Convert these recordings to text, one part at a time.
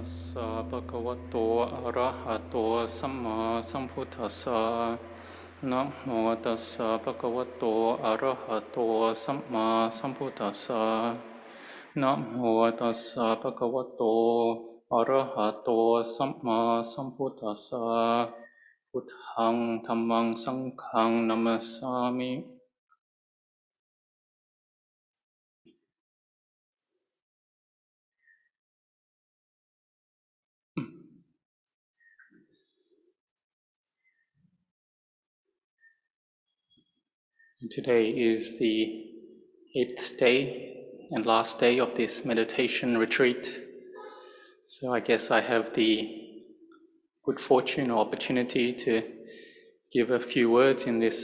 สสะภะคะวะโตอะระหะโตสัมมาสัมพุทธัสสะนะโมตัสสะภะคะวะโตอะระหะโตสัมมาสัมพุทธัสสะนะโมตัสสะภะคะวะโตอะระหะโตสัมมาสัมพุทธัสสะพุทธังธัมมังสังฆังนะมัสสามิ Today is the 8th day and last day of this meditation retreat. So I guess I have the good fortune or opportunity to give a few words in this,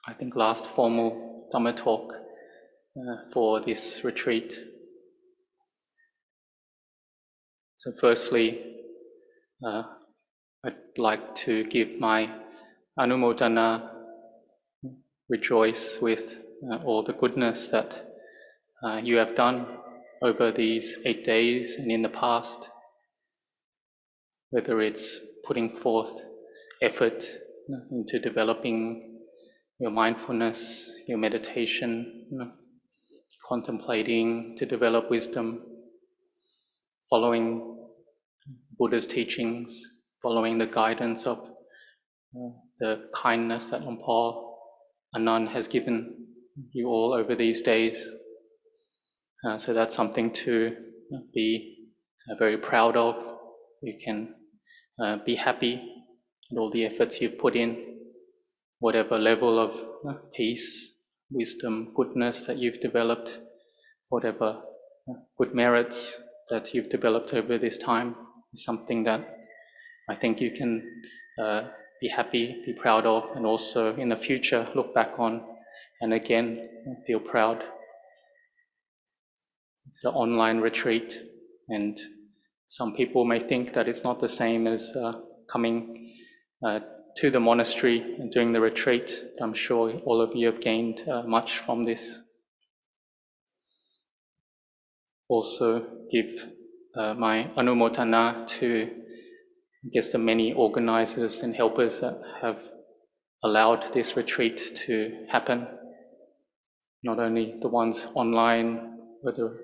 I think, last formal Dhamma talk for this retreat. So firstly, I'd like to give my anumodana, rejoice with all the goodness that you have done over these 8 days and in the past, whether it's putting forth effort into developing your mindfulness, your meditation, contemplating to develop wisdom, following Buddha's teachings, following the guidance of the kindness that Lumpur Anan has given you all over these days. So that's something to be very proud of. You can be happy with all the efforts you've put in, whatever level of peace, wisdom, goodness that you've developed, whatever good merits that you've developed over this time is something that I think you can be happy, be proud of, and also in the future look back on and again feel proud. It's an online retreat, and some people may think that it's not the same as coming to the monastery and doing the retreat. I'm sure all of you have gained much from this. Also give my anumodana to, I guess, the many organizers and helpers that have allowed this retreat to happen. Not only the ones online, but the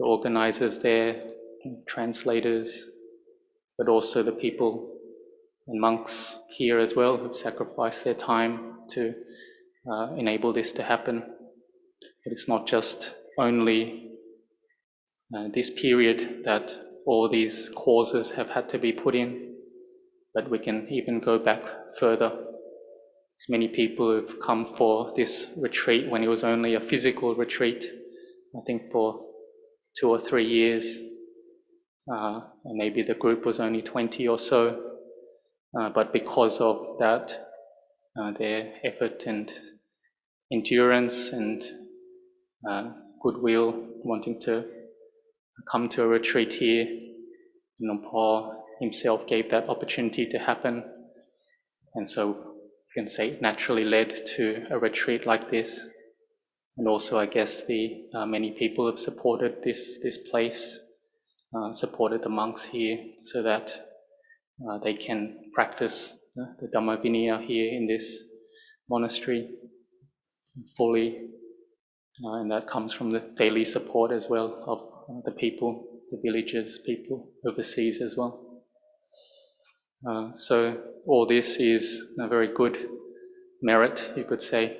organizers there, translators, but also the people and monks here as well who've sacrificed their time to enable this to happen. But it's not just only this period that all these causes have had to be put in, but we can even go back further. There's many people who've come for this retreat when it was only a physical retreat, I think for 2 or 3 years, and maybe the group was only 20 or so, but because of that, their effort and endurance and goodwill, wanting to come to a retreat here, Paul himself gave that opportunity to happen, and so you can say it naturally led to a retreat like this. And also, I guess the many people have supported this place, supported the monks here, so that they can practice the Dhamma Vinaya here in this monastery fully, and that comes from the daily support as well of the people, the villagers, people overseas as well. So all this is a very good merit, you could say,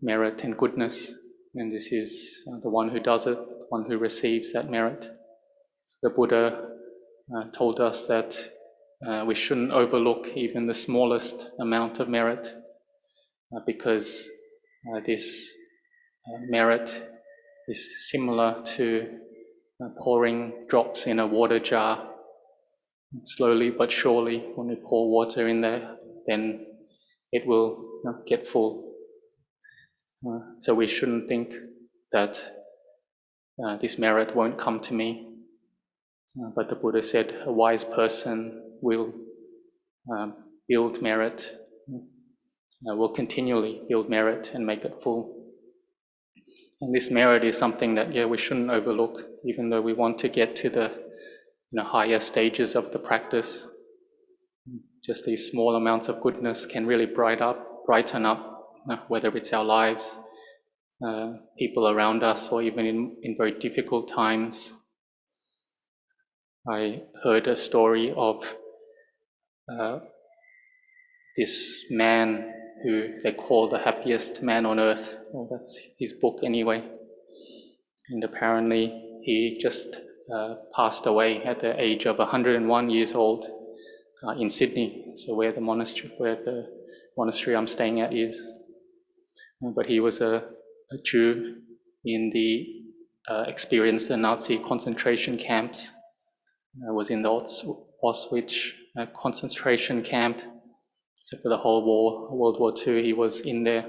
merit and goodness, and this is the one who does it, the one who receives that merit. So the Buddha told us that we shouldn't overlook even the smallest amount of merit, because this merit is similar to pouring drops in a water jar. Slowly but surely, when we pour water in there, then it will get full. So we shouldn't think that this merit won't come to me. But the Buddha said a wise person will build merit, will continually build merit and make it full. And this merit is something that, we shouldn't overlook, even though we want to get to the higher stages of the practice. Just these small amounts of goodness can really brighten up, whether it's our lives, people around us, or even in very difficult times. I heard a story of this man who they call the happiest man on earth. Well, that's his book anyway. And apparently he just passed away at the age of 101 years old in Sydney, so where the monastery I'm staying at is. But he was a Jew in the experienced the Nazi concentration camps. Was in the Auschwitz concentration camp. So for the whole war, World War II, he was in there,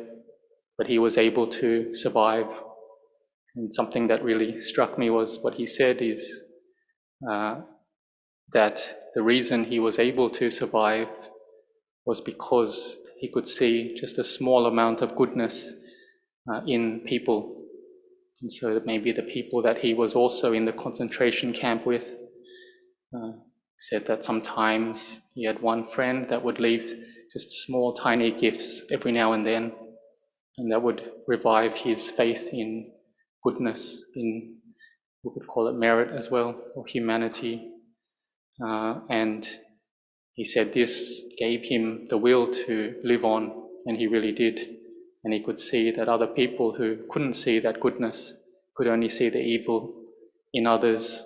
but he was able to survive. And something that really struck me was what he said is that the reason he was able to survive was because he could see just a small amount of goodness in people. And so that maybe the people that he was also in the concentration camp with said that sometimes he had one friend that would leave just small, tiny gifts every now and then, and that would revive his faith in goodness, in, we could call it merit as well, or humanity. And he said this gave him the will to live on, and he really did. And he could see that other people who couldn't see that goodness, could only see the evil in others,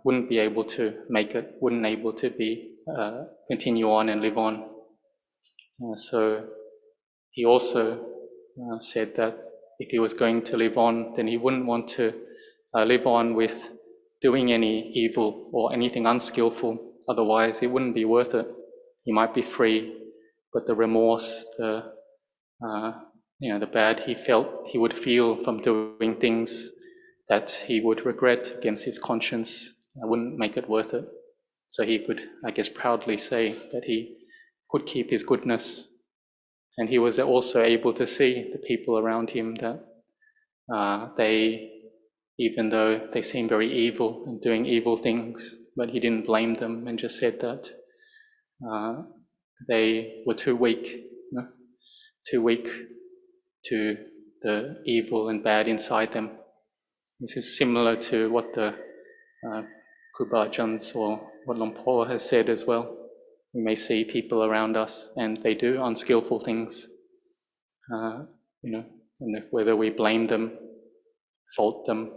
wouldn't be able to make it, wouldn't able to be continue on and live on. So he also said that if he was going to live on, then he wouldn't want to live on with doing any evil or anything unskillful. Otherwise, it wouldn't be worth it. He might be free, but the remorse, the bad he would feel from doing things that he would regret against his conscience, wouldn't make it worth it. So he could, I guess, proudly say that he could keep his goodness. And he was also able to see the people around him that even though they seemed very evil and doing evil things, but he didn't blame them and just said that they were too weak to the evil and bad inside them. This is similar to what the Kruba Ajahns or what Luang Por has said as well. We may see people around us and they do unskillful things, and whether we blame them, fault them,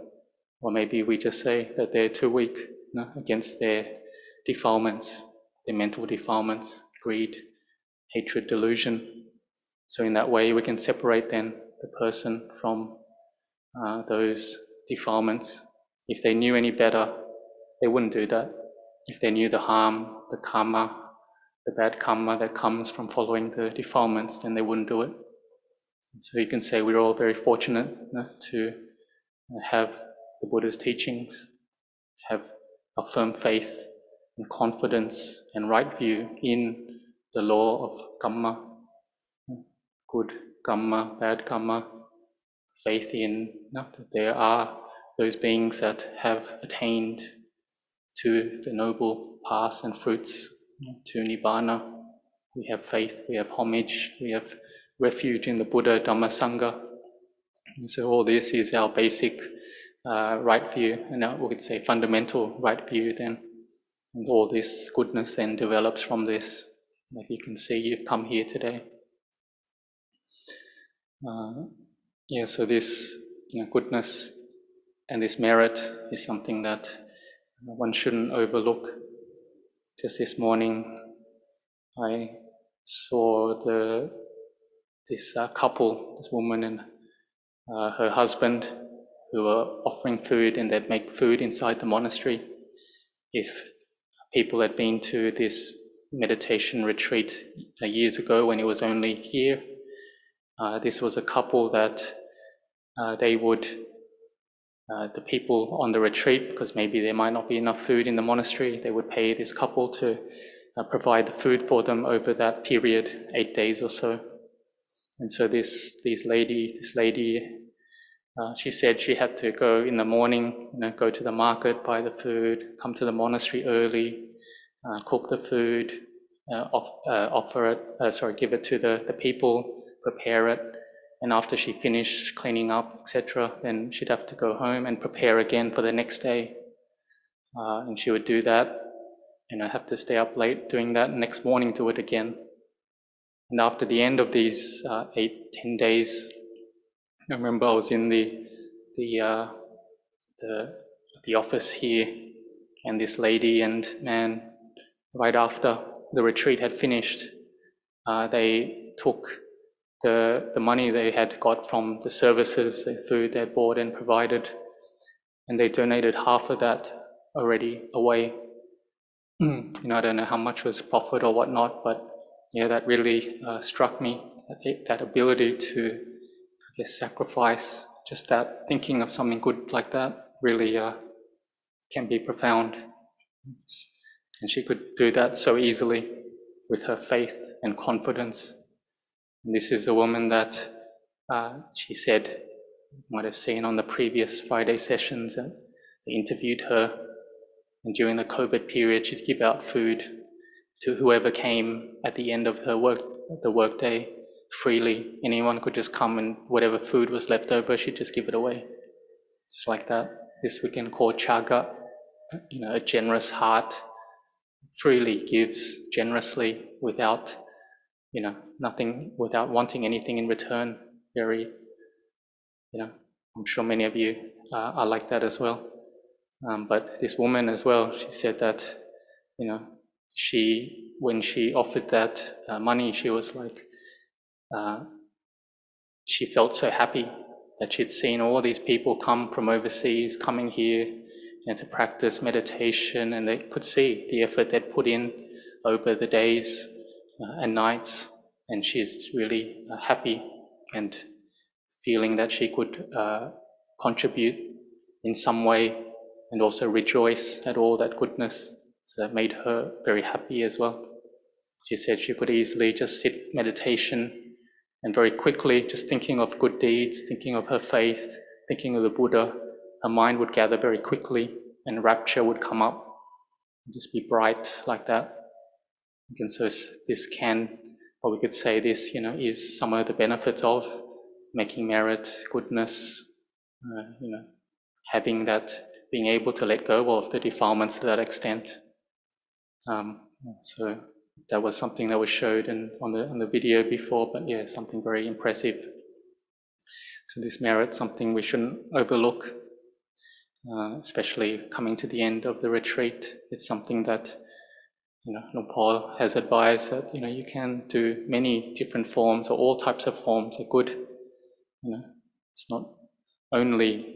or maybe we just say that they're too weak against their defilements, their mental defilements, greed, hatred, delusion. So in that way we can separate then the person from those defilements. If they knew any better, they wouldn't do that. If they knew the harm, the karma, the bad karma that comes from following the defilements, then they wouldn't do it. And so you can say we're all very fortunate to have the Buddha's teachings, have a firm faith and confidence and right view in the law of karma, good karma, bad karma, faith in that there are those beings that have attained to the noble paths and fruits, to Nibbana. We have faith, we have homage, we have refuge in the Buddha, Dhamma, Sangha. And so all this is our basic right view, and we could say fundamental right view then. And all this goodness then develops from this. Like you can see, you've come here today. So this goodness and this merit is something that one shouldn't overlook. Just this morning, I saw this couple, this woman and her husband, who were offering food, and they'd make food inside the monastery. If people had been to this meditation retreat years ago when it was only here, this was a couple that they would, the people on the retreat, because maybe there might not be enough food in the monastery, they would pay this couple to provide the food for them over that period, 8 days or so. And so this lady She said she had to go in the morning, go to the market, buy the food, come to the monastery early, cook the food, give it to the people, prepare it, and after she finished cleaning up, etc., then she'd have to go home and prepare again for the next day. And she would do that, and I have to stay up late doing that, and next morning do it again. And after the end of these 8-10 days, I remember I was in the office here, and this lady and man, right after the retreat had finished, they took the money they had got from the services, the food they had bought and provided, and they donated half of that already away. I don't know how much was profit or whatnot, but yeah, that really struck me, that ability to, I guess, sacrifice, just that thinking of something good like that really can be profound. And she could do that so easily with her faith and confidence. And this is a woman that she said, you might have seen on the previous Friday sessions, that they interviewed her, and during the COVID period, she'd give out food to whoever came at the end of her work day freely. Anyone could just come, and whatever food was left over, she'd just give it away. Just like that. This we can call chaga, a generous heart, freely gives generously without, nothing, without wanting anything in return. Very, I'm sure many of you are like that as well. But this woman as well, she said that, when she offered that money, she was like, she felt so happy that she'd seen all these people come from overseas, coming here, to practice meditation, and they could see the effort they'd put in over the days and nights, and she's really happy and feeling that she could contribute in some way and also rejoice at all that goodness. So that made her very happy as well. She said she could easily just sit meditation and very quickly, just thinking of good deeds, thinking of her faith, thinking of the Buddha, her mind would gather very quickly and rapture would come up and just be bright like that. And so this can, or we could say this, is some of the benefits of making merit, goodness, having that, being able to let go of the defilements to that extent. So that was something that was showed on the video before, but yeah, something very impressive. So this merit, something we shouldn't overlook, especially coming to the end of the retreat. It's something that, Lord Paul has advised that, you can do many different forms, or all types of forms are good. It's not only,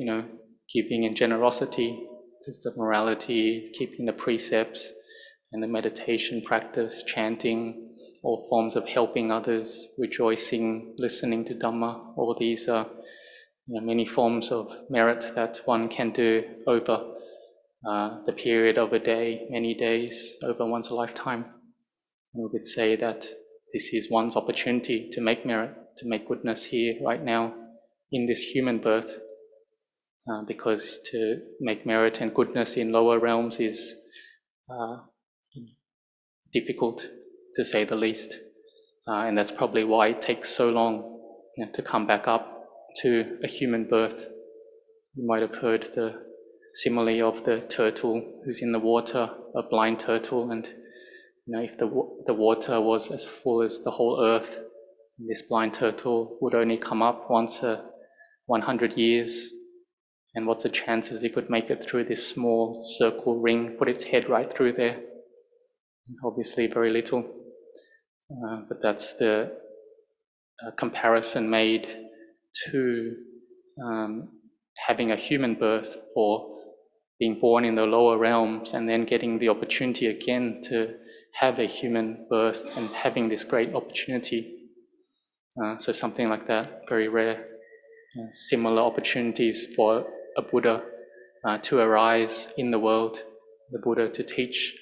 giving and generosity, there's the morality, keeping the precepts, and the meditation practice, chanting, all forms of helping others, rejoicing, listening to Dhamma. All these are many forms of merit that one can do over the period of a day, many days, over one's lifetime. And we could say that this is one's opportunity to make merit, to make goodness here, right now, in this human birth. Because to make merit and goodness in lower realms is difficult, to say the least. And that's probably why it takes so long to come back up to a human birth. You might have heard the simile of the turtle who's in the water, a blind turtle, and if the water was as full as the whole earth, this blind turtle would only come up once a 100 years. And what's the chances it could make it through this small circle ring, put its head right through there? Obviously very little. But that's the comparison made to having a human birth, or being born in the lower realms and then getting the opportunity again to have a human birth and having this great opportunity. So something like that, very rare. Similar opportunities for a Buddha to arise in the world, the Buddha to teach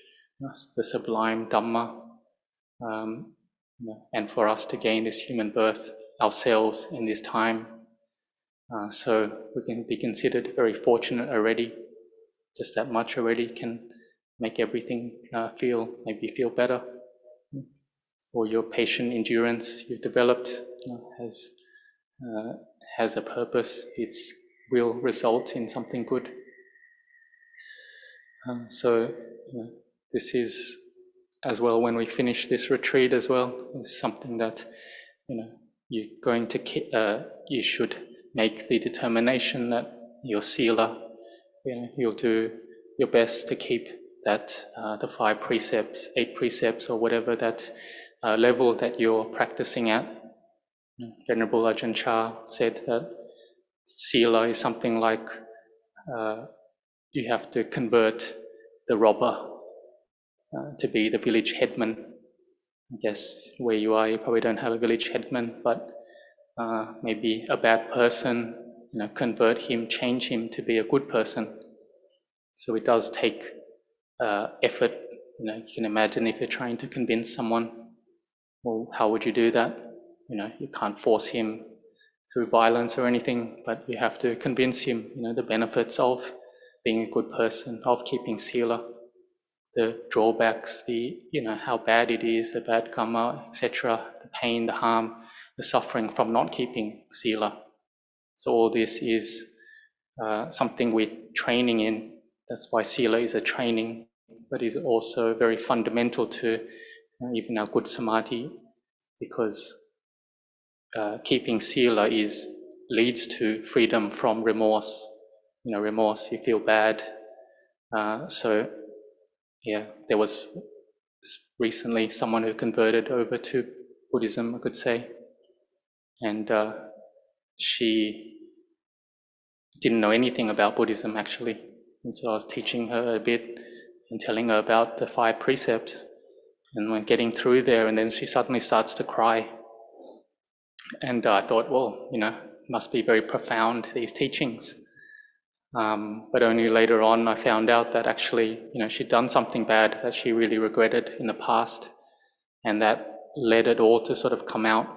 us the sublime Dhamma, and for us to gain this human birth ourselves in this time. So we can be considered very fortunate already. Just that much already can make everything maybe feel better. Or your patient endurance you've developed has a purpose. It will result in something good. So this is as well, when we finish this retreat as well, is something that you should make the determination that your sila, you'll do your best to keep that the 5 precepts, 8 precepts, or whatever that level that you're practicing at. Venerable Ajahn Chah said that sila is something like you have to convert the robber to be the village headman. I guess where you are, you probably don't have a village headman, but maybe a bad person, convert him, change him to be a good person. So it does take effort. You can imagine if you're trying to convince someone, well, how would you do that? You can't force him through violence or anything, but you have to convince him, the benefits of being a good person, of keeping sila, the drawbacks, how bad it is, the bad karma, etc., the pain, the harm, the suffering from not keeping sila. So all this is something we're training in. That's why sila is a training, but is also very fundamental to even our good samadhi, because keeping sila leads to freedom from remorse. Remorse, you feel bad. There was recently someone who converted over to Buddhism, I could say, and she didn't know anything about Buddhism actually, and so I was teaching her a bit and telling her about the 5 precepts, and when getting through there, and then she suddenly starts to cry, and I thought, well, must be very profound, these teachings. But only later on I found out that actually, she'd done something bad that she really regretted in the past, and that led it all to sort of come out.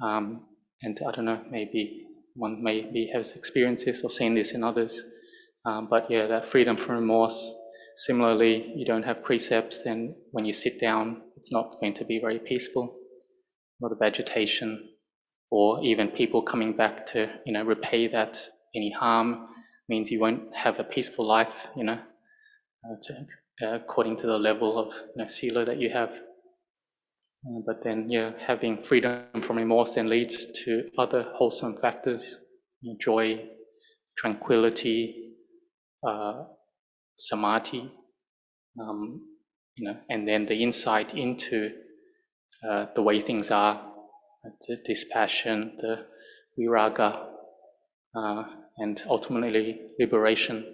And I don't know, maybe one has experienced this or seen this in others. But yeah, that freedom from remorse. Similarly, you don't have precepts, then when you sit down, it's not going to be very peaceful. A lot of agitation, or even people coming back to, repay that. Any harm means you won't have a peaceful life, according to the level of sila that you have. But then, having freedom from remorse then leads to other wholesome factors: joy, tranquility, samadhi, and then the insight into the way things are, the dispassion, the viraga, and ultimately liberation.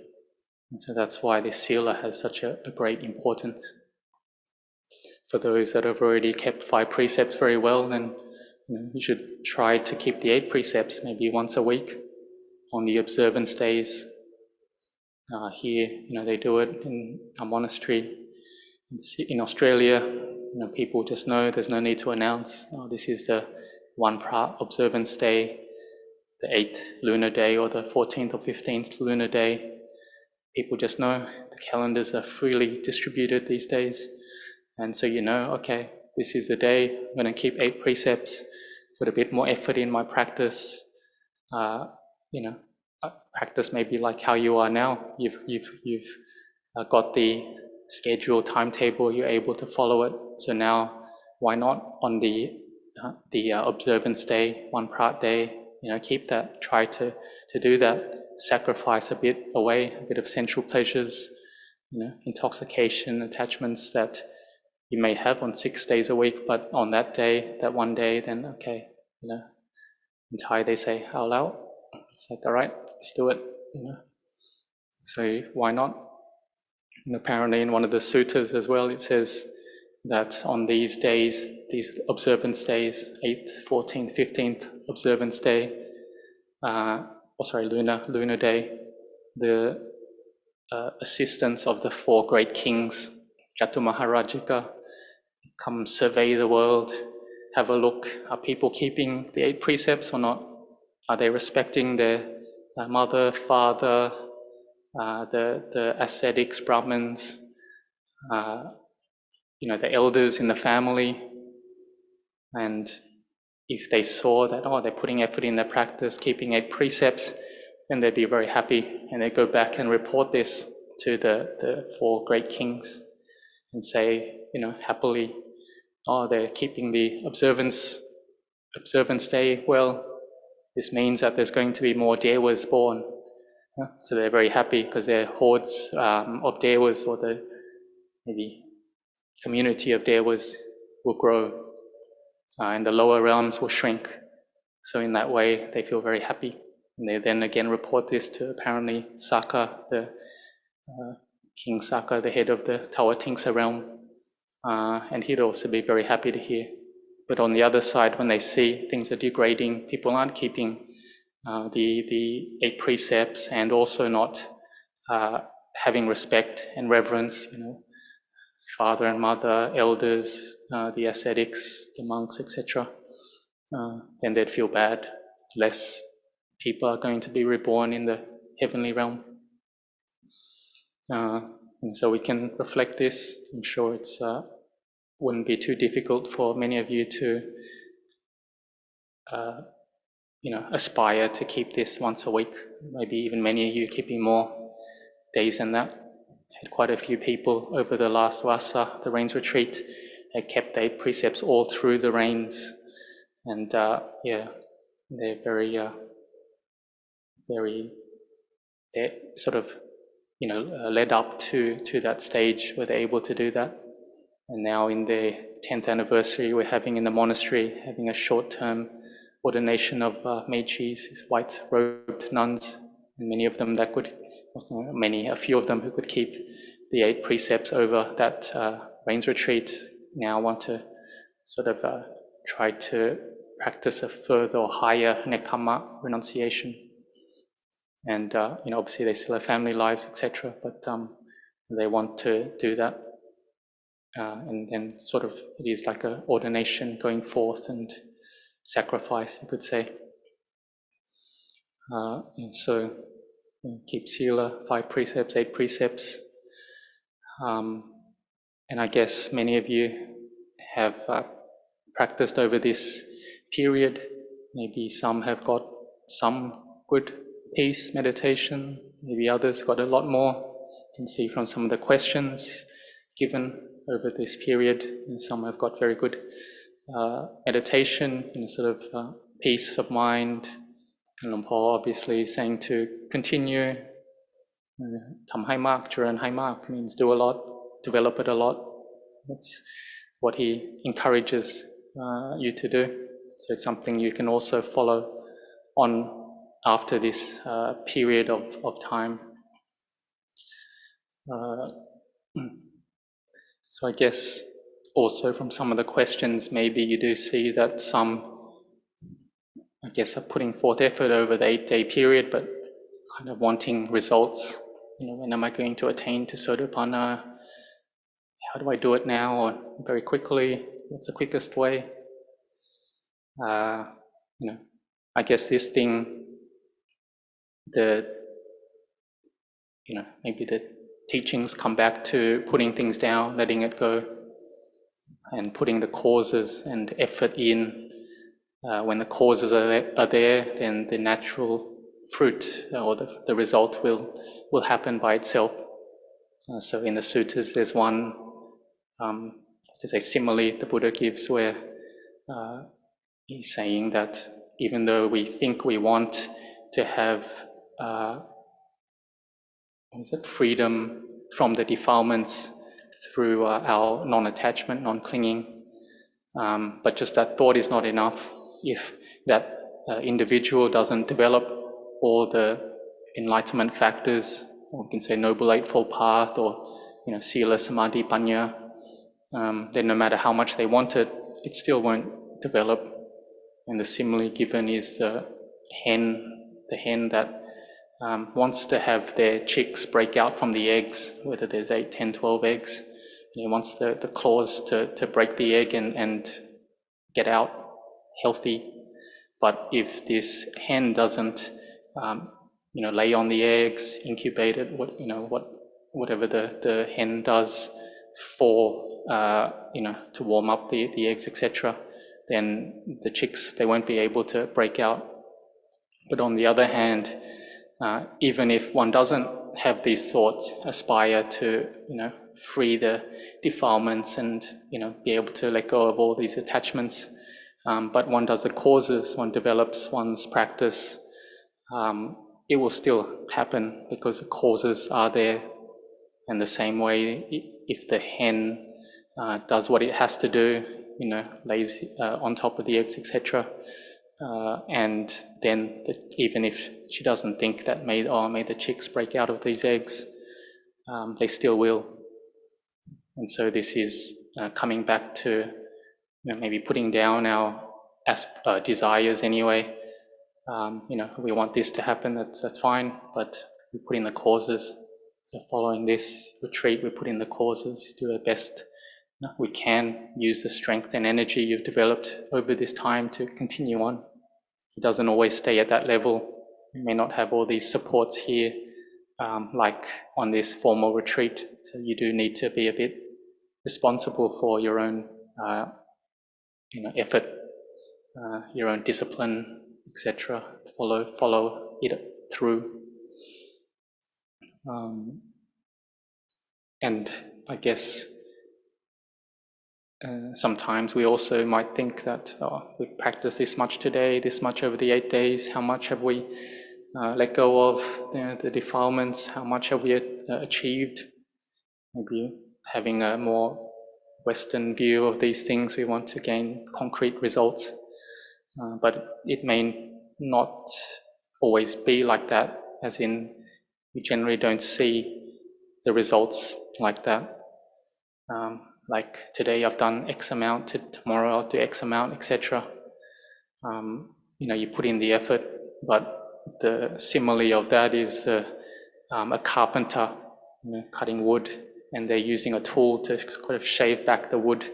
And so that's why this sila has such a great importance. For those that have already kept 5 precepts very well, then you should try to keep the 8 precepts maybe once a week on the observance days. Here, they do it in a monastery. In Australia, people just know, there's no need to announce, this is the 1 Prat observance day, the 8th lunar day or the 14th or 15th lunar day. People just know. The calendars are freely distributed these days. And so okay, this is the day, I'm going to keep 8 precepts, put a bit more effort in my practice. Practice maybe like how you are now. You've got the schedule, timetable, you're able to follow it. So now, why not on the observance day, 1 Prat day, keep that, try to do that, sacrifice a bit away, a bit of sensual pleasures, intoxication, attachments that you may have on 6 days a week, but on that day, that one day, then okay, in Thai they say, "Ao lao." It's like, all right, let's do it, So why not? And apparently in one of the suttas as well, it says that on these days, these observance days, 8th, 14th, 15th observance day, lunar day, the assistance of the 4 great kings, Jatu Maharajika, come survey the world, have a look, are people keeping the 8 precepts or not? Are they respecting their mother, father, the ascetics, Brahmins, the elders in the family? And if they saw that, they're putting effort in their practice, keeping 8 precepts, then they'd be very happy, and they'd go back and report this to the 4 great kings and say, happily, they're keeping the observance day well. This means that there's going to be more Dewas born. So they're very happy because their hordes of Dewas, or the maybe community of Dewas, will grow, and the lower realms will shrink. So in that way, they feel very happy. And they then again report this to apparently Saka, King Saka, the head of the Tawatingsa realm, and he'd also be very happy to hear. But on the other side, when they see things are degrading, people aren't keeping the 8 precepts, and also not having respect and reverence, father and mother, elders, the ascetics, the monks, etc., then they'd feel bad. Less people are going to be reborn in the heavenly realm. And so we can reflect this. I'm sure it's wouldn't be too difficult for many of you to aspire to keep this once a week. Maybe even many of you keeping more days than that. Had quite a few people over the last Vasa, the rains retreat, had kept the 8 precepts all through the rains, and they're they're sort of led up to that stage where they're able to do that. And now in their 10th anniversary, we're having in the monastery, having a short-term ordination of Mechis, these white-robed nuns, and many of them a few of them who could keep the 8 precepts over that rains retreat now want to sort of try to practice a further or higher nekkhamma, renunciation. And obviously they still have family lives, etc., but they want to do that. And sort of it is like an ordination going forth and sacrifice, you could say. And so keep sila, 5 precepts, 8 precepts. And I guess many of you have practiced over this period. Maybe some have got some good peace, meditation. Maybe others got a lot more. You can see from some of the questions given over this period, and some have got very good meditation, sort of peace of mind. And Luang Por obviously is saying to continue. Tham hai mak, charan hai mak means do a lot, develop it a lot. That's what he encourages you to do. So it's something you can also follow on after this period of time. So I guess also from some of the questions, maybe you do see that some, I guess, are putting forth effort over the 8-day period, but kind of wanting results. When am I going to attain to Sotapanna? How do I do it now, or very quickly? What's the quickest way? I guess this thing, maybe the teachings come back to putting things down, letting it go, and putting the causes and effort in. When the causes are there, then the natural fruit or the result will happen by itself. So in the suttas, there's one, there's a simile the Buddha gives where he's saying that even though we think we want to have freedom from the defilements through our non-attachment, non-clinging, but just that thought is not enough. If that individual doesn't develop all the enlightenment factors, or we can say Noble Eightfold Path, or Sila, Samadhi, Panya, then no matter how much they want it, it still won't develop. And the simile given is the hen that wants to have their chicks break out from the eggs, whether there's 8, 10, 12 eggs. He wants the claws to break the egg and get out healthy. But if this hen doesn't, lay on the eggs, incubate it, whatever the hen does for, to warm up the eggs, etc., then the chicks, they won't be able to break out. But on the other hand, even if one doesn't have these thoughts, aspire to, free the defilements and, be able to let go of all these attachments, but one does the causes, one develops one's practice, it will still happen because the causes are there. And the same way, if the hen does what it has to do, lays on top of the eggs, etc., and then even if she doesn't think that may the chicks break out of these eggs, they still will. And so this is coming back to maybe putting down our desires anyway. We want this to happen, that's fine, but we put in the causes. So following this retreat, we put in the causes, do our best we can, use the strength and energy you've developed over this time to continue on. It doesn't always stay at that level. You may not have all these supports here, like on this formal retreat. So you do need to be a bit responsible for your own, effort, your own discipline, etc. Follow it through. And I guess sometimes we also might think that we've practiced this much today, this much over the 8 days, how much have we let go of the defilements, how much have we achieved? Maybe having a more Western view of these things, we want to gain concrete results, but it may not always be like that, as in we generally don't see the results like that. Like today I've done X amount, tomorrow I'll do X amount, etc. You put in the effort, but the simile of that is a carpenter cutting wood, and they're using a tool to kind of shave back the wood,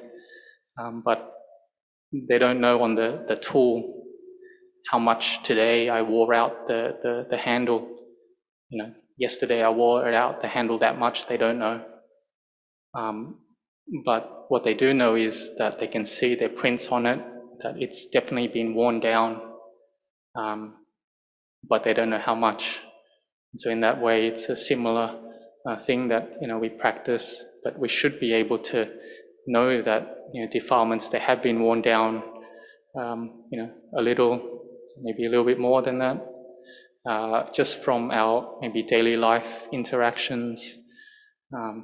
but they don't know on the tool how much today I wore out the handle. Yesterday I wore it out, the handle, that much, they don't know. But what they do know is that they can see their prints on it, that it's definitely been worn down, but they don't know how much. And so in that way, it's a similar thing that we practice, but we should be able to know that defilements, they have been worn down, a little, maybe a little bit more than that, just from our maybe daily life interactions.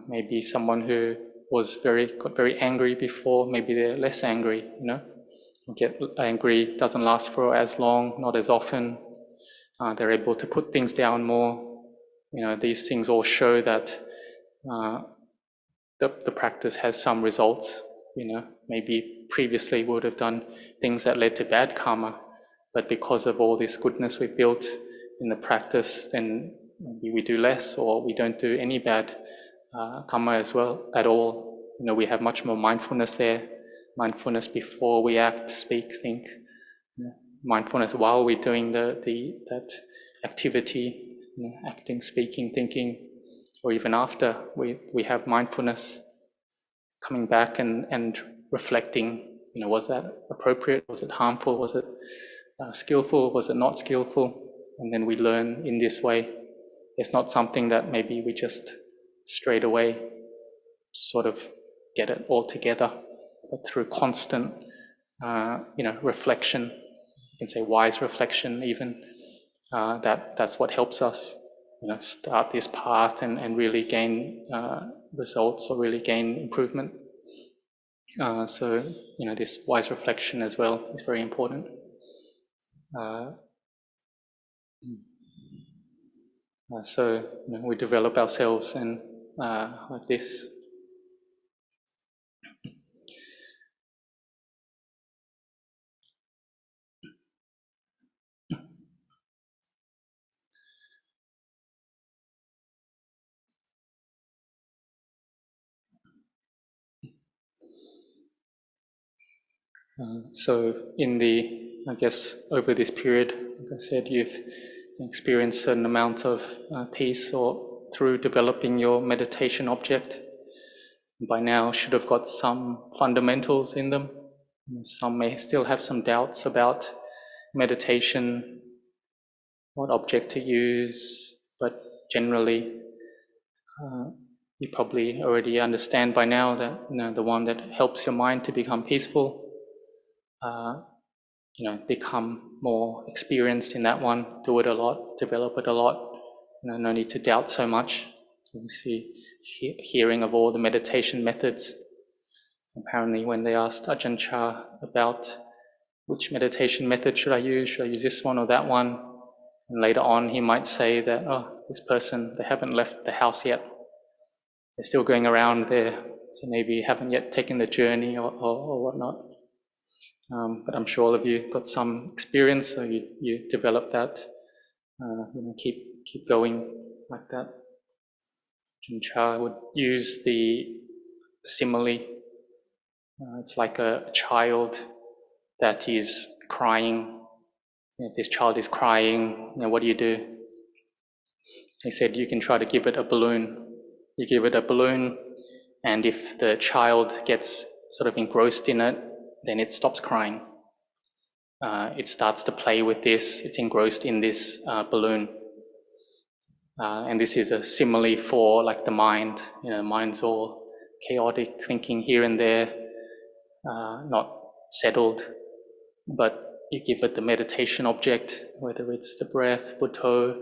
Maybe someone who was got very angry before, maybe they're less angry, Get angry, doesn't last for as long, not as often. They're able to put things down more. These things all show that the practice has some results. Maybe previously we would have done things that led to bad karma, but because of all this goodness we've built in the practice, then maybe we do less, or we don't do any bad karma as well at all. We have much more mindfulness there. Mindfulness before we act, speak, think. Mindfulness while we're doing that activity, acting, speaking, thinking, or even after we have mindfulness, coming back and reflecting. Was that appropriate? Was it harmful? Was it skillful? Was it not skillful? And then we learn in this way. It's not something that maybe we just straight away sort of get it all together, but through constant, reflection, you can say wise reflection even, that's what helps us, start this path and really gain results, or really gain improvement. So, this wise reflection as well is very important. So, we develop ourselves and like this. So in the I guess, over this period, like I said, you've experienced an amount of peace or through developing your meditation object. By now should have got some fundamentals in them. Some may still have some doubts about meditation, what object to use, but generally you probably already understand by now that the one that helps your mind to become peaceful, become more experienced in that one, do it a lot, develop it a lot. No need to doubt so much. Obviously, hearing of all the meditation methods. Apparently, when they asked Ajahn Chah about which meditation method should I use this one or that one? And later on, he might say that, this person, they haven't left the house yet. They're still going around there, so maybe haven't yet taken the journey or whatnot. But I'm sure all of you got some experience, so you develop that. Keep going like that. Ajahn Chah would use the simile. It's like a child that is crying. If this child is crying, what do you do? He said you can try to give it a balloon. You give it a balloon, and if the child gets sort of engrossed in it, then it stops crying. It starts to play with this, it's engrossed in this balloon. And this is a simile for like the mind. Mind's all chaotic, thinking here and there, not settled. But you give it the meditation object, whether it's the breath, Buddha,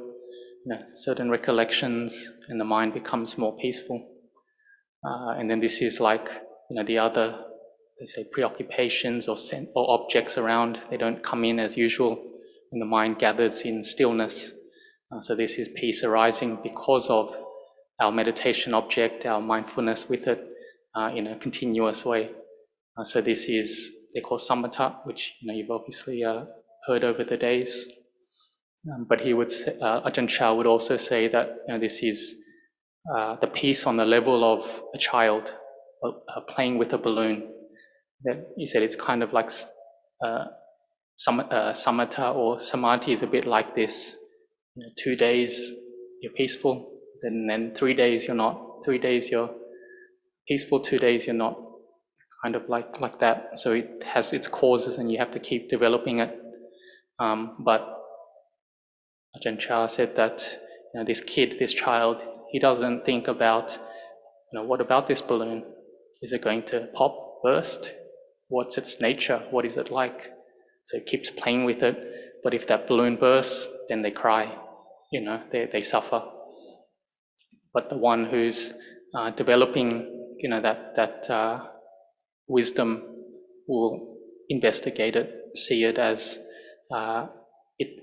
certain recollections, and the mind becomes more peaceful. And then this is like, the other, they say, preoccupations or objects around, they don't come in as usual, and the mind gathers in stillness. So this is peace arising because of our meditation object, our mindfulness with it in a continuous way. So this is, they call samatha, which you've obviously heard over the days. But he would say, Ajahn Chah would also say that this is the peace on the level of a child playing with a balloon. That he said it's kind of like samatha or samadhi is a bit like this. 2 days you're peaceful, and then 3 days you're not. 3 days you're peaceful, 2 days you're not. Kind of like that. So it has its causes, and you have to keep developing it. But Ajahn Chah said that this kid, this child, he doesn't think about, what about this balloon? Is it going to pop, burst? What's its nature? What is it like? So he keeps playing with it. But if that balloon bursts, then they cry. They suffer. But the one who's developing, that wisdom will investigate it, see it as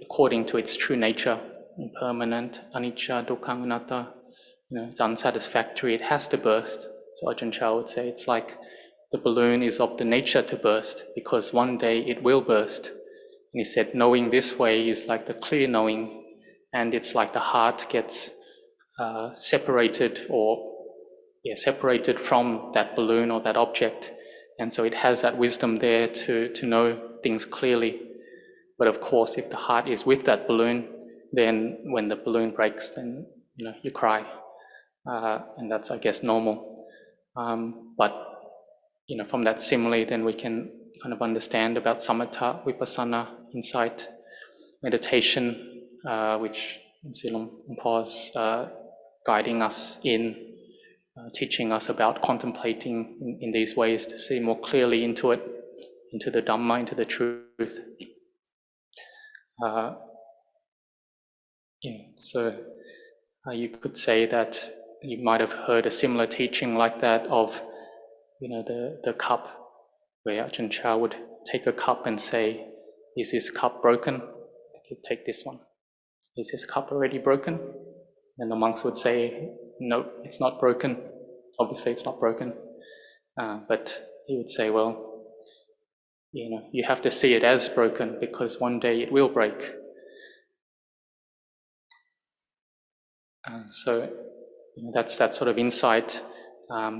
according to its true nature, impermanent, anicca, dukkha, anatta. It's unsatisfactory, it has to burst. So Ajahn Chah would say it's like the balloon is of the nature to burst, because one day it will burst. And he said knowing this way is like the clear knowing, and it's like the heart gets separated from that balloon or that object. And so it has that wisdom there to know things clearly. But of course, if the heart is with that balloon, then when the balloon breaks, then you cry. And that's, I guess, normal. But from that simile, then we can kind of understand about samatha, vipassana, insight, meditation, which Silom Pa's guiding us in, teaching us about contemplating in these ways to see more clearly into it, into the Dhamma, into the truth. So you could say that you might have heard a similar teaching like that of, the cup, where Ajahn Chah would take a cup and say, is this cup broken? He'd take this one. Is this cup already broken? And the monks would say, no, it's not broken. Obviously it's not broken. But he would say, well, you have to see it as broken, because one day it will break. So that's that sort of insight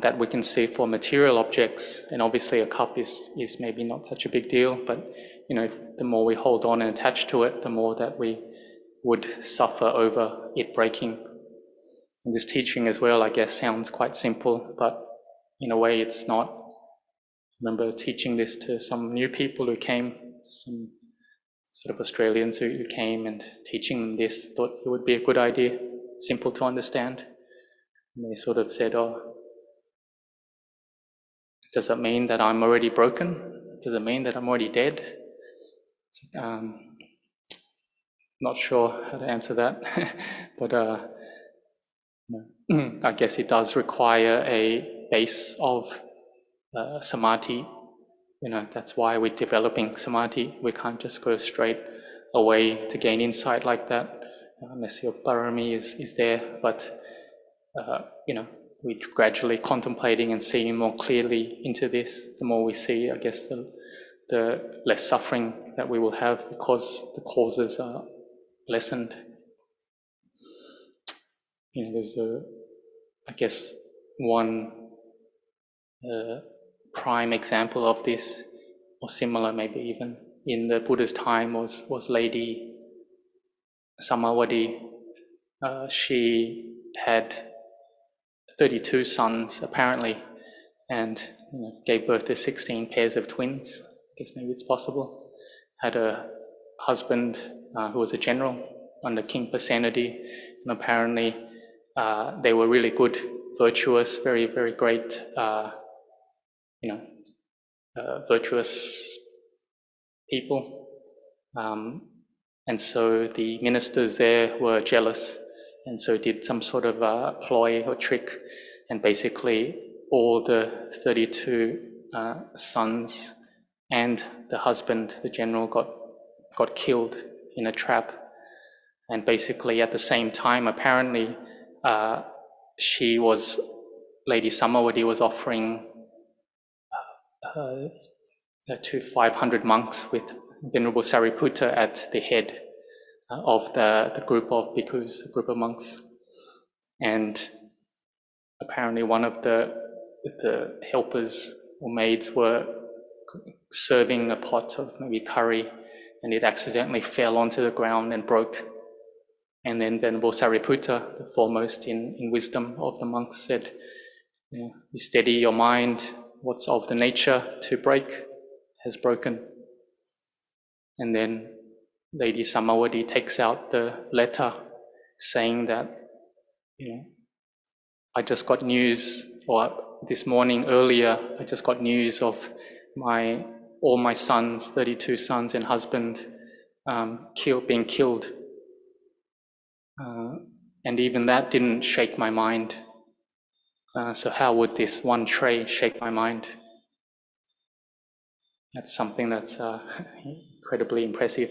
that we can see for material objects. And obviously a cup is maybe not such a big deal, but the more we hold on and attach to it, the more that we would suffer over it breaking. And this teaching as well, I guess, sounds quite simple, but in a way it's not. I remember teaching this to some new people who came, some sort of Australians who came, and teaching them this, thought it would be a good idea, simple to understand. And they sort of said, oh, does that mean that I'm already broken? Does it mean that I'm already dead? Not sure how to answer that, but I guess it does require a base of samadhi. That's why we're developing samadhi. We can't just go straight away to gain insight like that, unless your parami is there. But we're gradually contemplating and seeing more clearly into this. The more we see, I guess, the less suffering that we will have, because the causes are lessened. There's I guess, one prime example of this, or similar maybe even, in the Buddha's time was Lady Samawati. She had 32 sons, apparently, and gave birth to 16 pairs of twins. I guess maybe it's possible. Had a husband who was a general under King Pasenadi, and apparently they were really good, virtuous, very, very great, virtuous people. And so the ministers there were jealous, and so did some sort of ploy or trick, and basically all the 32 sons and the husband, the general, got killed in a trap. And basically at the same time, apparently, Lady Samawati was offering to 500 monks with Venerable Sariputta at the head of the group of bhikkhus, the group of monks. And apparently one of the helpers or maids were serving a pot of maybe curry, and it accidentally fell onto the ground and broke. And then Venerable Sariputta, the foremost in wisdom of the monks, said, you steady your mind, what's of the nature to break has broken. And then Lady Samawati takes out the letter saying that, I just got news, or this morning earlier, I just got news of all my sons, 32 sons and husband, being killed. And even that didn't shake my mind. So how would this one tray shake my mind? That's something that's incredibly impressive.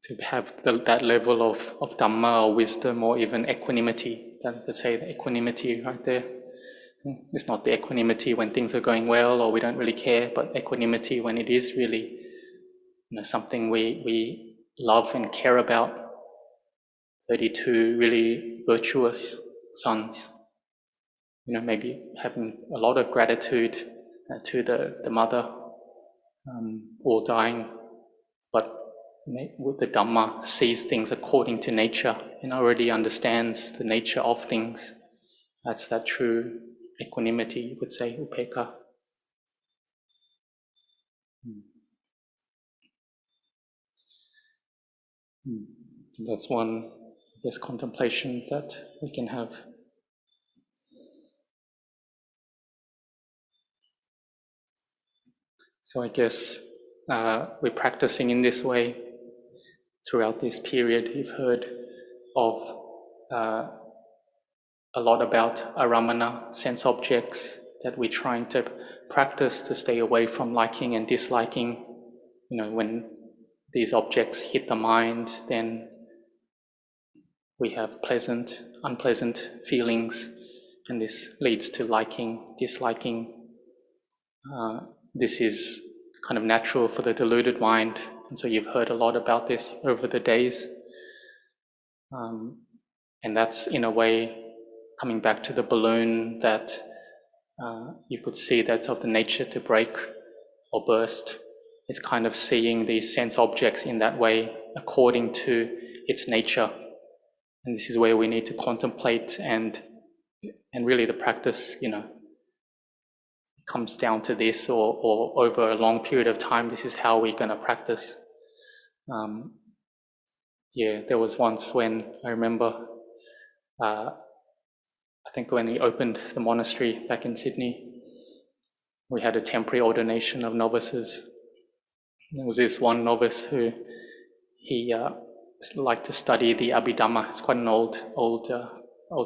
To have that level of Dhamma or wisdom or even equanimity, let's say the equanimity right there. It's not the equanimity when things are going well or we don't really care, but equanimity when it is really something we love and care about. 32 really virtuous sons. Maybe having a lot of gratitude to the mother, all dying, but with the Dhamma sees things according to nature and already understands the nature of things. That's that true equanimity, you could say, upekkha. That's one, I guess, contemplation that we can have. So I guess we're practicing in this way throughout this period. You've heard of a lot about aramana, sense objects, that we're trying to practice to stay away from liking and disliking. When these objects hit the mind, then we have pleasant, unpleasant feelings, and this leads to liking, disliking. This is kind of natural for the deluded mind, And so you've heard a lot about this over the days. And that's, in a way, coming back to the balloon, that you could see that's of the nature to break or burst. It's kind of seeing these sense objects in that way according to its nature. And this is where we need to contemplate, and really the practice, comes down to this, or over a long period of time, this is how we're going to practice. There was once when I remember, I think when we opened the monastery back in Sydney, we had a temporary ordination of novices. There was this one novice who he liked to study the Abhidhamma. It's quite an old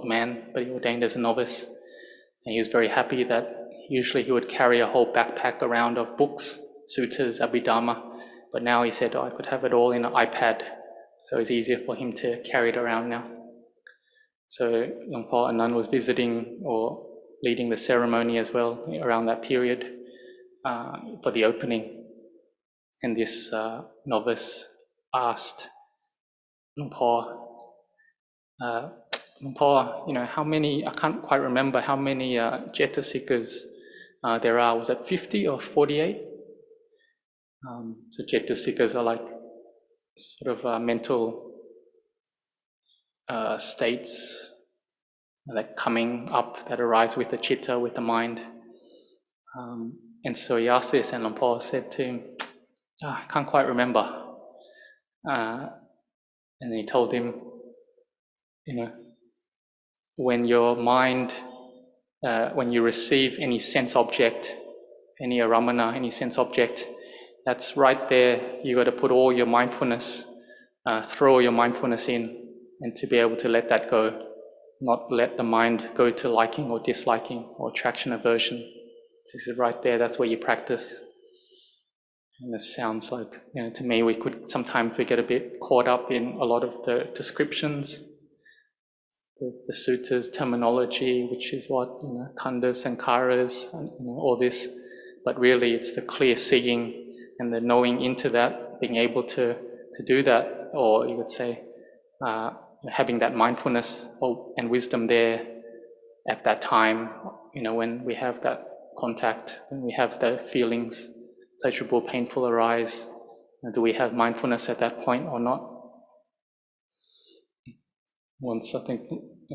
man, but he ordained as a novice. And he was very happy that usually he would carry a whole backpack around of books, suttas, Abhidhamma. But now he said, I could have it all in an iPad. So it's easier for him to carry it around now. So Luang Anan was visiting or leading the ceremony as well around that period for the opening. And this novice asked Luang Por, how many, I can't quite remember how many Jetasikas there are. Was it 50 or 48? So Jetasikas are like sort of mental states that coming up, that arise with the chitta, with the mind. And so he asked this, and Luang Por said to him, I can't quite remember. And he told him, when your mind, when you receive any sense object, any aramana, any sense object, that's right there. You got to put all your mindfulness, throw your mindfulness in, and to be able to let that go, not let the mind go to liking or disliking or attraction, aversion. This is right there. That's where you practice. And this sounds like, to me, we get a bit caught up in a lot of the descriptions, the suttas, terminology, which is what, khandhas, sankharas, and all this. But really, it's the clear seeing and the knowing into that, being able to do that, or you would say, having that mindfulness and wisdom there at that time, when we have that contact, when we have the feelings, pleasurable, painful arise, do we have mindfulness at that point or not? Once, I think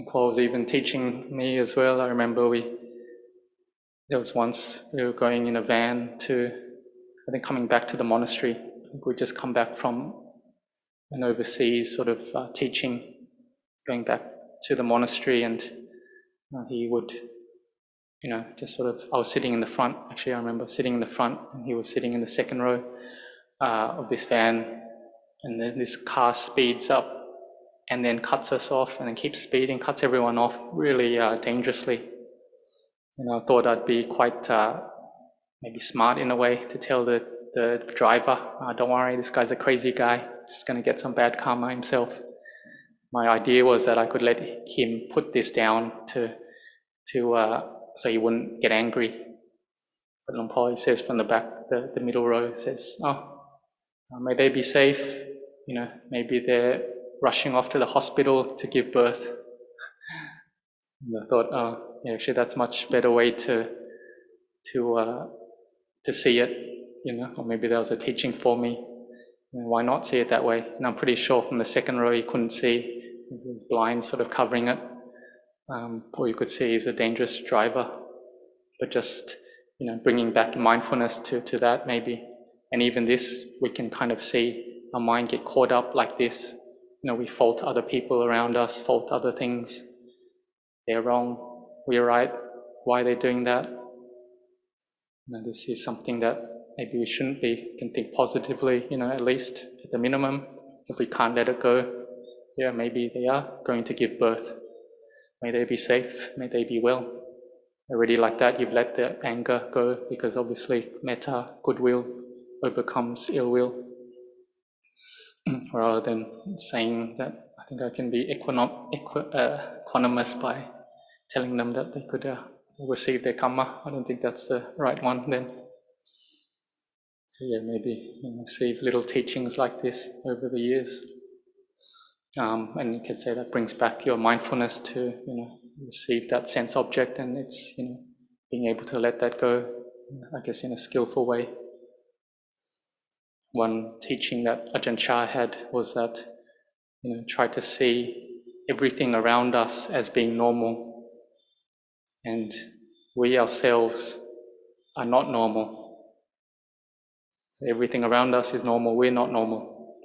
Paul was even teaching me as well. I remember there was once we were going in a van coming back to the monastery. I think we'd just come back from an overseas sort of teaching, going back to the monastery, and he would, just sort of, I was sitting in the front. Actually, I remember sitting in the front, and he was sitting in the second row of this van, and then this car speeds up and then cuts us off, and then keeps speeding, cuts everyone off really dangerously. I thought I'd be quite maybe smart in a way to tell the driver, don't worry, this guy's a crazy guy, just going to get some bad karma himself. My idea was that I could let him put this down to so he wouldn't get angry. But Luang Por says from the back, the middle row, says, may they be safe, maybe they're rushing off to the hospital to give birth. And I thought, actually that's much better way to see it, or maybe that was a teaching for me. Why not see it that way? And I'm pretty sure from the second row he couldn't see. There's blind sort of covering it. All you could see is a dangerous driver. But just, bringing back mindfulness to that maybe. And even this, we can kind of see our mind get caught up like this. We fault other people around us, fault other things. They're wrong, we're right. Why are they doing that? This is something that maybe we shouldn't be. We can think positively, at least at the minimum. If we can't let it go, maybe they are going to give birth. May they be safe, may they be well. Already like that, you've let the anger go, because obviously metta, goodwill, overcomes ill will. Rather than saying that I think I can be equanimous by telling them that they could receive their karma. I don't think that's the right one then. So yeah, maybe receive little teachings like this over the years. And you could say that brings back your mindfulness to, receive that sense object, and it's, being able to let that go, I guess, in a skillful way. One teaching that Ajahn Chah had was that, try to see everything around us as being normal, and we ourselves are not normal. So everything around us is normal, we're not normal.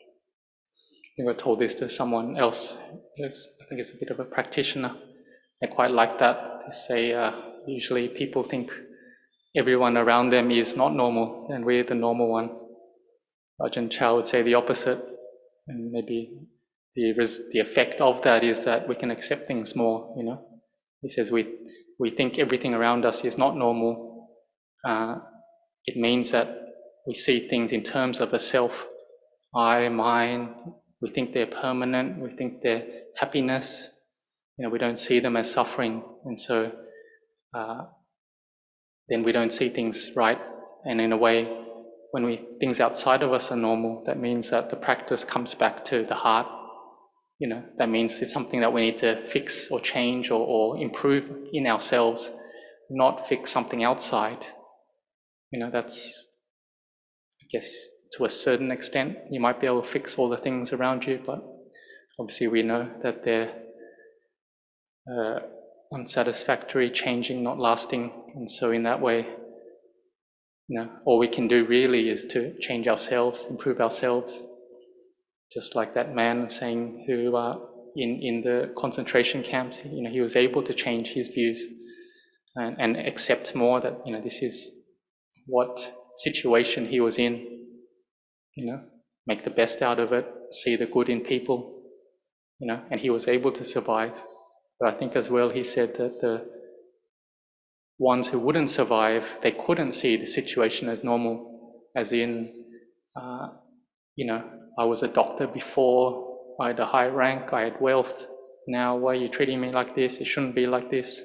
I think I told this to someone else who's, I think it's a bit of a practitioner. They quite like that. They say usually people think everyone around them is not normal and we're the normal one. Ajahn Chah would say the opposite, and maybe the effect of that is that we can accept things more. He says we think everything around us is not normal. It means that we see things in terms of a self, I, mine. We think they're permanent. We think they're happiness. We don't see them as suffering, and so then we don't see things right. And in a way, when things outside of us are normal, that means that the practice comes back to the heart. That means it's something that we need to fix or change or improve in ourselves, not fix something outside. That's, I guess, to a certain extent, you might be able to fix all the things around you, but obviously we know that they're unsatisfactory, changing, not lasting. And so in that way, all we can do really is to change ourselves, improve ourselves. Just like that man saying who in the concentration camps, he was able to change his views and accept more that, this is what situation he was in, make the best out of it, see the good in people, and he was able to survive. But I think as well, he said that the ones who wouldn't survive, they couldn't see the situation as normal, as in, I was a doctor before, I had a high rank, I had wealth, now why are you treating me like this? It shouldn't be like this,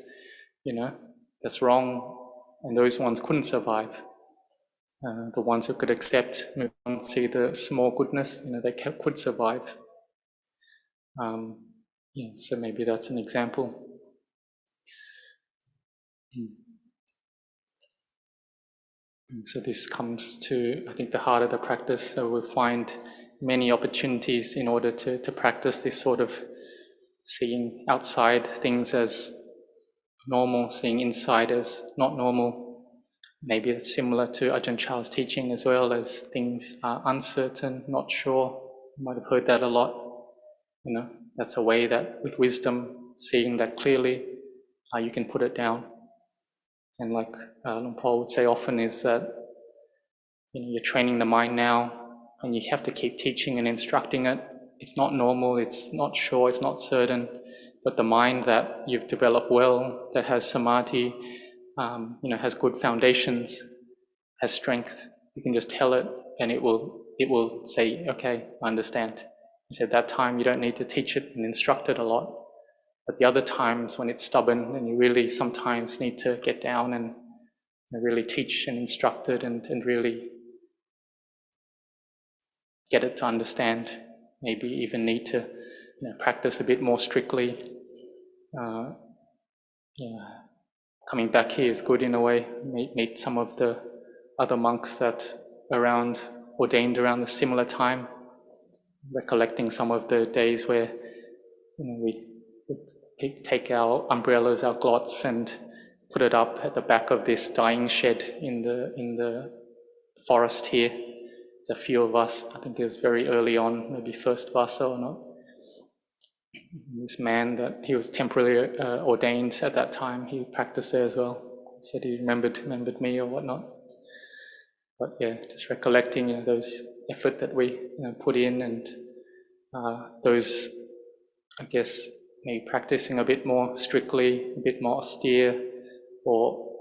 that's wrong. And those ones couldn't survive. The ones who could accept, move on, see the small goodness, they could survive. So maybe that's an example. So this comes to, I think, the heart of the practice. So we'll find many opportunities in order to practice this sort of seeing outside things as normal, seeing inside as not normal. Maybe it's similar to Ajahn Chah's teaching as well, as things are uncertain, not sure. You might have heard that a lot. That's a way that with wisdom, seeing that clearly, you can put it down. And like Luang Por would say often is that you're training the mind now and you have to keep teaching and instructing it. It's not normal, it's not sure, it's not certain, but the mind that you've developed well, that has samadhi, has good foundations, has strength, you can just tell it and it will say, okay, I understand. He said that time you don't need to teach it and instruct it a lot. But the other times when it's stubborn and you really sometimes need to get down and really teach and instruct it and really get it to understand, maybe even need to practice a bit more strictly. Coming back here is good in a way. Meet some of the other monks that ordained around the similar time, recollecting some of the days where we take our umbrellas, our glots, and put it up at the back of this dyeing shed in the forest here. There's a few of us, I think it was very early on, maybe first vasa or not. This man that he was temporarily ordained at that time, he practiced there as well. He said he remembered me or whatnot. But yeah, just recollecting those effort that we put in, and those, I guess, maybe practicing a bit more strictly, a bit more austere, or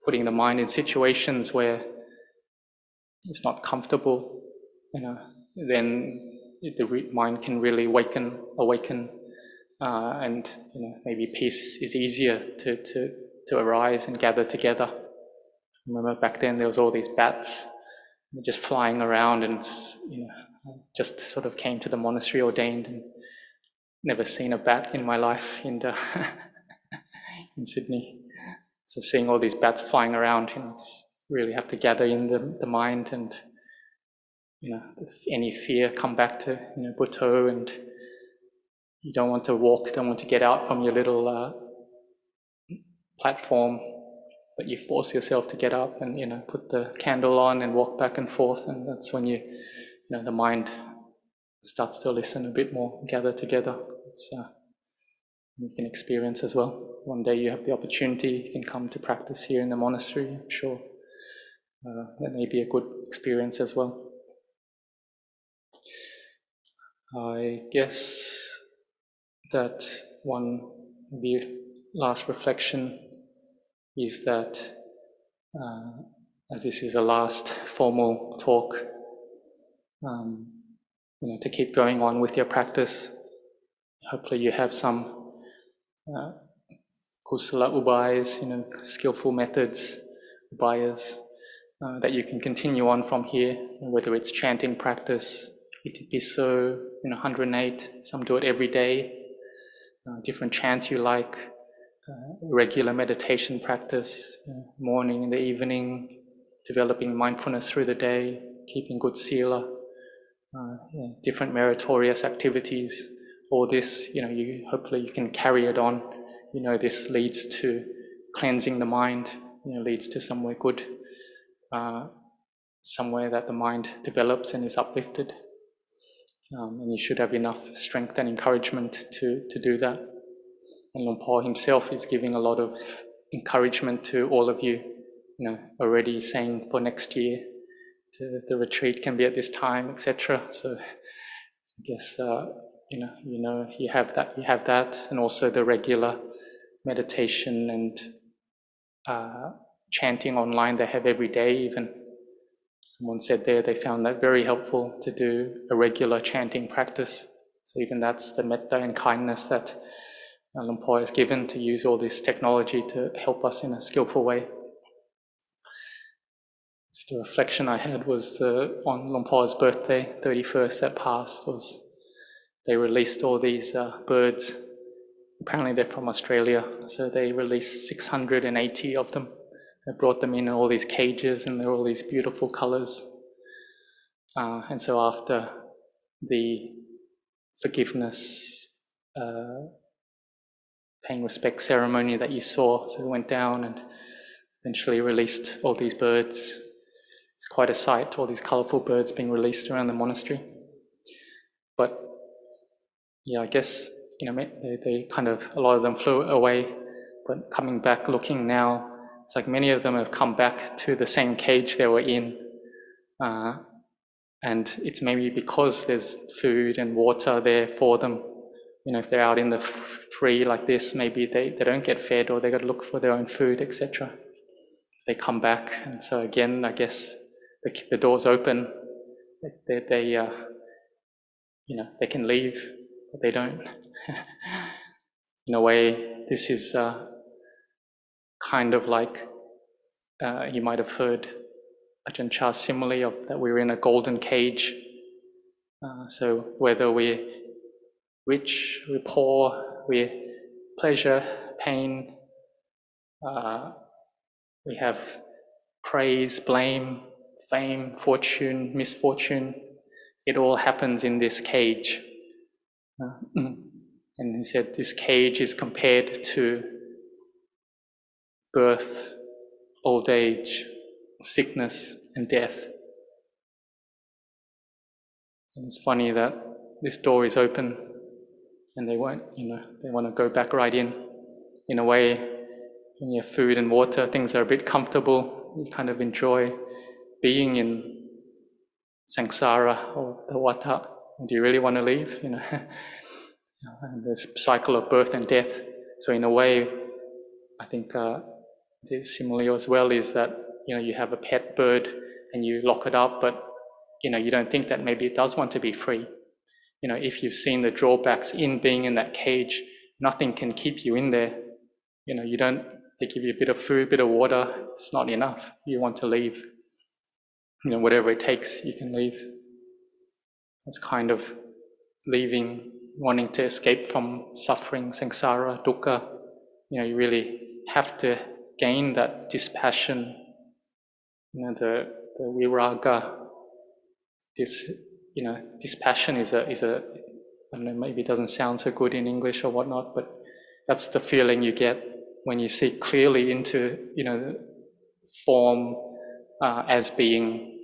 putting the mind in situations where it's not comfortable, then the mind can really awaken, and maybe peace is easier to arise and gather together. I remember back then there was all these bats, just flying around, and just sort of came to the monastery ordained and never seen a bat in my life in Sydney. So seeing all these bats flying around, it's really have to gather in the mind, and if any fear, come back to Buddha, and you don't want to walk, don't want to get out from your little platform, but you force yourself to get up and put the candle on and walk back and forth, and that's when the mind starts to listen a bit more, gather together. It's you can experience as well. One day you have the opportunity, you can come to practice here in the monastery. I'm sure that may be a good experience as well. I guess that the last reflection is that as this is the last formal talk, to keep going on with your practice. Hopefully you have some kusala ubayas, skillful methods, ubayas, that you can continue on from here, whether it's chanting practice, itipiso, 108, some do it every day, different chants you like, regular meditation practice, morning and the evening, developing mindfulness through the day, keeping good sila, different meritorious activities. All this, hopefully you can carry it on. This leads to cleansing the mind, leads to somewhere good, somewhere that the mind develops and is uplifted. And you should have enough strength and encouragement to do that. And Luang Por himself is giving a lot of encouragement to all of you, already saying for next year, the retreat can be at this time, etc. So I guess, you have that, and also the regular meditation and chanting online they have every day. Even someone said there they found that very helpful to do a regular chanting practice. So even that's the metta and kindness that Luang Por has given, to use all this technology to help us in a skillful way. Just a reflection I had was on Luang Por's birthday, 31st that passed, they released all these birds. Apparently they're from Australia, so they released 680 of them. They brought them in all these cages, and they're all these beautiful colors. And so after the forgiveness, paying respect ceremony that you saw, so we went down and eventually released all these birds. It's quite a sight, all these colourful birds being released around the monastery. But yeah, I guess, they kind of, a lot of them flew away, but coming back, looking now, it's like many of them have come back to the same cage they were in. And it's maybe because there's food and water there for them. If they're out in the free like this, maybe they don't get fed, or they got to look for their own food, etc. They come back, and so again, I guess the door's open. They can leave, but they don't. In a way, this is kind of like, you might have heard Ajahn Chah's simile of that we're in a golden cage. So whether we're rich, we're poor, we're pleasure, pain, we have praise, blame, fame, fortune, misfortune, it all happens in this cage. And he said this cage is compared to birth, old age, sickness, and death. And it's funny that this door is open and they won't, they want to go back right in. In a way, when you have food and water, things are a bit comfortable. You kind of enjoy being in samsara or the vata. Do you really want to leave? And this cycle of birth and death. So in a way, I think the simile as well is that you have a pet bird and you lock it up, but you don't think that maybe it does want to be free. If you've seen the drawbacks in being in that cage, nothing can keep you in there. They give you a bit of food, a bit of water, it's not enough. You want to leave. whatever it takes, you can leave. It's kind of leaving, wanting to escape from suffering, samsara, dukkha. You really have to gain that dispassion, the viraga. This, dispassion is a I don't know, maybe it doesn't sound so good in English or whatnot, but that's the feeling you get when you see clearly into, form as being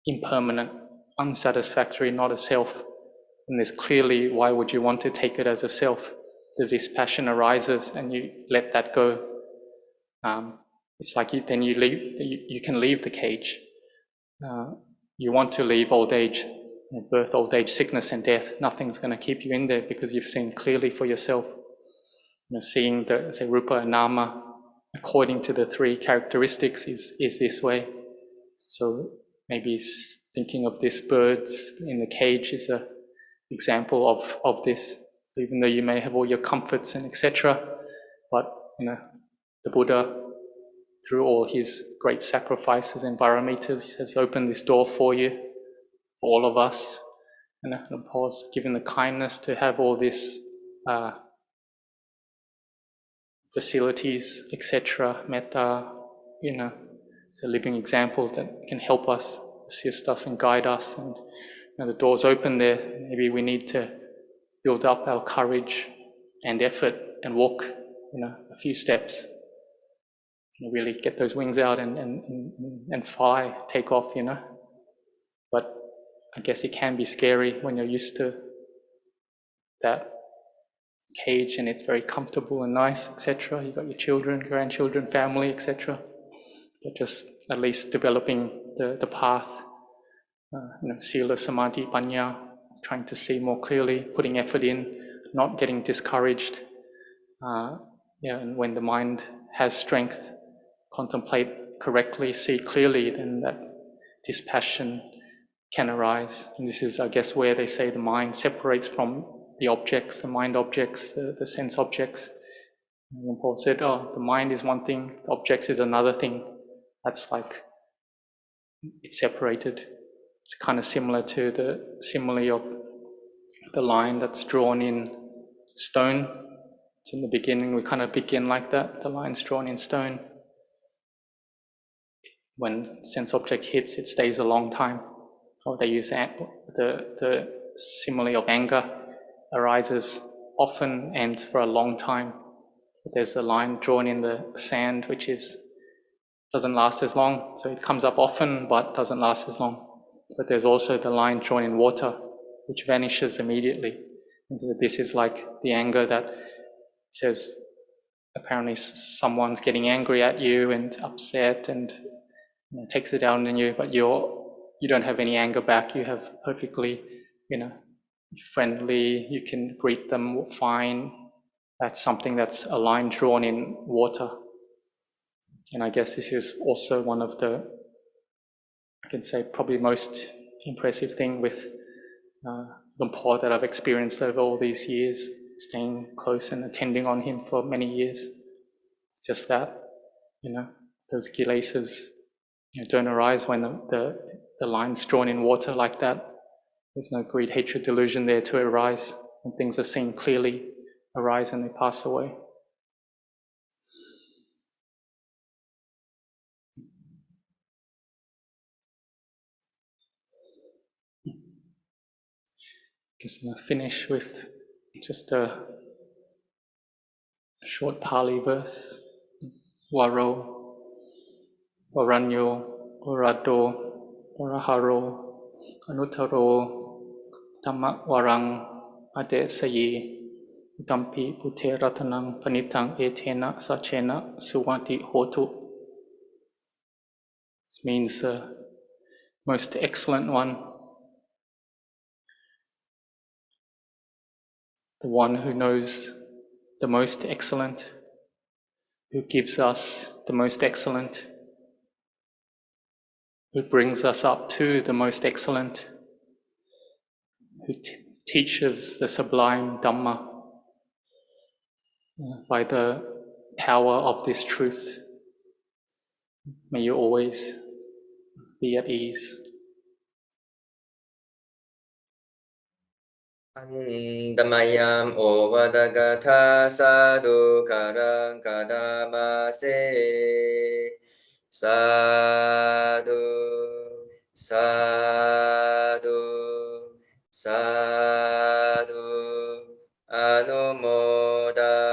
impermanent, unsatisfactory, not a self. And there's clearly, why would you want to take it as a self? The dispassion arises and you let that go. It's like you can leave the cage. You want to leave old age, birth, old age, sickness and death. Nothing's going to keep you in there because you've seen clearly for yourself. Seeing the, say, rupa and nama according to the three characteristics is this way. So maybe thinking of this birds in the cage is an example of this. So even though you may have all your comforts and etc., but the Buddha, through all his great sacrifices and paramitas, has opened this door for you, for all of us, and of course given the kindness to have all this facilities, etc., metta, it's a living example that can help us, assist us and guide us. And the door's open there. Maybe we need to build up our courage and effort and walk, a few steps. Really get those wings out and fly, take off, But I guess it can be scary when you're used to that cage and it's very comfortable and nice, etc. You got your children, grandchildren, family, etc. But just at least developing the path, sila, samadhi, panya, trying to see more clearly, putting effort in, not getting discouraged. And when the mind has strength, contemplate correctly, see clearly, then that dispassion can arise. And this is, I guess, where they say the mind separates from the objects, the mind objects, the sense objects. And when Paul said, the mind is one thing, the objects is another thing, that's like, it's separated. It's kind of similar to the simile of the line that's drawn in stone. So in the beginning, we kind of begin like that, the line's drawn in stone. When sense object hits, it stays a long time. Or they use the simile of anger arises often and for a long time. But there's the line drawn in the sand, which doesn't last as long. So it comes up often, but doesn't last as long. But there's also the line drawn in water, which vanishes immediately. And this is like the anger that says, apparently someone's getting angry at you and upset and takes it out on you, but you don't have any anger back. You have perfectly, friendly, you can greet them fine. That's something that's a line drawn in water. And I guess this is also one of the, I can say, probably most impressive thing with Lumpur that I've experienced over all these years, staying close and attending on him for many years. Just that, those kilesas don't arise when the line's drawn in water like that. There's no greed, hatred, delusion there to arise. When things are seen clearly, arise and they pass away. I guess I'm going to finish with just a short Pali verse. Varo, Varanyo, Varado, Varaharo, Anuttaro, Dhamma Varang, Ade Sayi, Idampi Buddhe ratanam panitam etena sachena suvanti hotu. This means the most excellent one, the one who knows the most excellent, who gives us the most excellent, who brings us up to the most excellent, who teaches the sublime Dhamma by the power of this truth. May you always be at ease. Damayam ovadagatha sadhu karang kadamase sadhu sadhu sadhu anumodamami